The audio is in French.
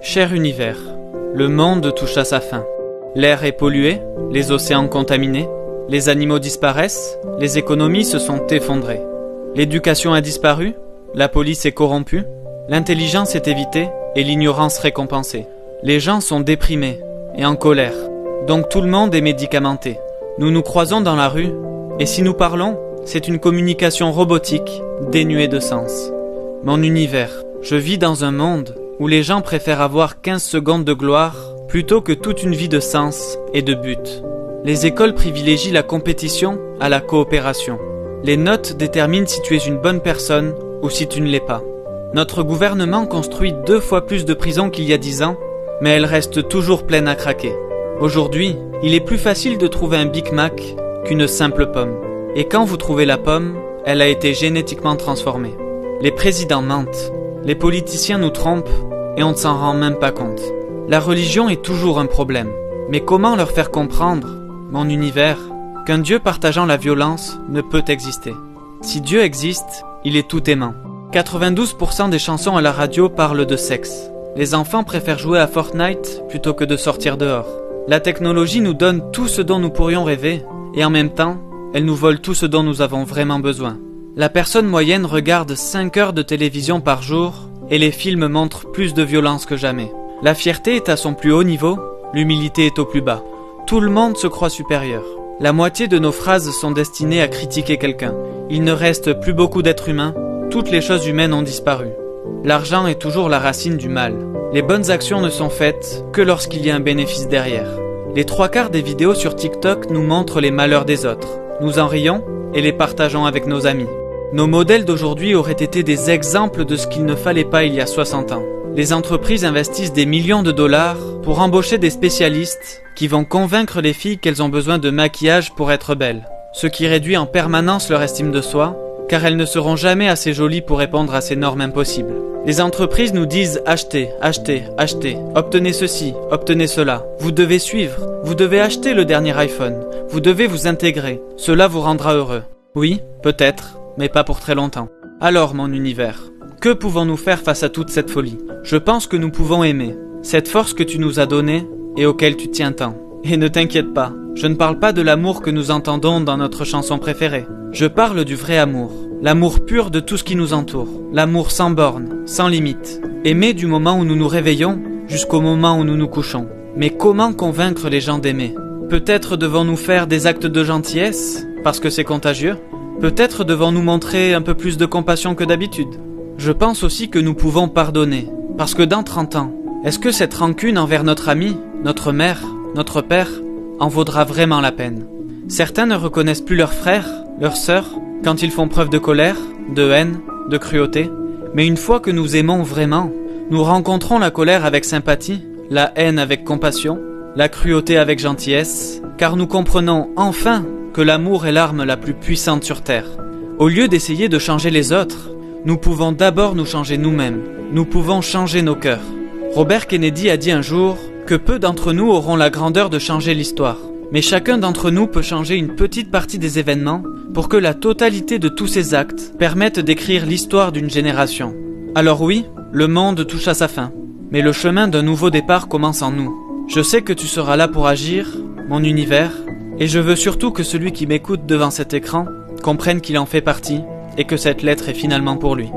Cher univers, le monde touche à sa fin. L'air est pollué, les océans contaminés, les animaux disparaissent, les économies se sont effondrées. L'éducation a disparu, la police est corrompue, l'intelligence est évitée et l'ignorance récompensée. Les gens sont déprimés et en colère, donc tout le monde est médicamenté. Nous nous croisons dans la rue, et si nous parlons, c'est une communication robotique, dénuée de sens. Mon univers, je vis dans un monde où les gens préfèrent avoir 15 secondes de gloire plutôt que toute une vie de sens et de but. Les écoles privilégient la compétition à la coopération. Les notes déterminent si tu es une bonne personne ou si tu ne l'es pas. Notre gouvernement construit 2 fois plus de prisons qu'il y a 10 ans, mais elles restent toujours pleines à craquer. Aujourd'hui, il est plus facile de trouver un Big Mac qu'une simple pomme. Et quand vous trouvez la pomme, elle a été génétiquement transformée. Les présidents mentent, les politiciens nous trompent et on ne s'en rend même pas compte. La religion est toujours un problème. Mais comment leur faire comprendre, mon univers, qu'un Dieu partageant la violence ne peut exister? Si Dieu existe, il est tout aimant. 92% des chansons à la radio parlent de sexe. Les enfants préfèrent jouer à Fortnite plutôt que de sortir dehors. La technologie nous donne tout ce dont nous pourrions rêver, et en même temps, elle nous vole tout ce dont nous avons vraiment besoin. La personne moyenne regarde 5 heures de télévision par jour, et les films montrent plus de violence que jamais. La fierté est à son plus haut niveau, l'humilité est au plus bas. Tout le monde se croit supérieur. La moitié de nos phrases sont destinées à critiquer quelqu'un. Il ne reste plus beaucoup d'êtres humains, toutes les choses humaines ont disparu. L'argent est toujours la racine du mal. Les bonnes actions ne sont faites que lorsqu'il y a un bénéfice derrière. Les 3/4 des vidéos sur TikTok nous montrent les malheurs des autres. Nous en rions et les partageons avec nos amis. Nos modèles d'aujourd'hui auraient été des exemples de ce qu'il ne fallait pas il y a 60 ans. Les entreprises investissent des millions de dollars pour embaucher des spécialistes qui vont convaincre les filles qu'elles ont besoin de maquillage pour être belles, ce qui réduit en permanence leur estime de soi, car elles ne seront jamais assez jolies pour répondre à ces normes impossibles. Les entreprises nous disent « achetez, achetez, achetez, obtenez ceci, obtenez cela, vous devez suivre, vous devez acheter le dernier iPhone, vous devez vous intégrer, cela vous rendra heureux. » Oui, peut-être, mais pas pour très longtemps. Alors mon univers, que pouvons-nous faire face à toute cette folie? Je pense que nous pouvons aimer, cette force que tu nous as donnée et auquel tu tiens tant. Et ne t'inquiète pas, je ne parle pas de l'amour que nous entendons dans notre chanson préférée. Je parle du vrai amour, l'amour pur de tout ce qui nous entoure, l'amour sans bornes, sans limite. Aimer du moment où nous nous réveillons jusqu'au moment où nous nous couchons. Mais comment convaincre les gens d'aimer? Peut-être devons-nous faire des actes de gentillesse, parce que c'est contagieux? Peut-être devons-nous montrer un peu plus de compassion que d'habitude? Je pense aussi que nous pouvons pardonner, parce que dans 30 ans, est-ce que cette rancune envers notre ami, notre mère, notre père, en vaudra vraiment la peine? Certains ne reconnaissent plus leurs frères, leurs sœurs, quand ils font preuve de colère, de haine, de cruauté. Mais une fois que nous aimons vraiment, nous rencontrons la colère avec sympathie, la haine avec compassion, la cruauté avec gentillesse, car nous comprenons enfin que l'amour est l'arme la plus puissante sur Terre. Au lieu d'essayer de changer les autres, nous pouvons d'abord nous changer nous-mêmes. Nous pouvons changer nos cœurs. Robert Kennedy a dit un jour que peu d'entre nous auront la grandeur de changer l'histoire. Mais chacun d'entre nous peut changer une petite partie des événements pour que la totalité de tous ces actes permettent d'écrire l'histoire d'une génération. Alors oui, le monde touche à sa fin. Mais le chemin d'un nouveau départ commence en nous. Je sais que tu seras là pour agir, mon univers, et je veux surtout que celui qui m'écoute devant cet écran comprenne qu'il en fait partie et que cette lettre est finalement pour lui.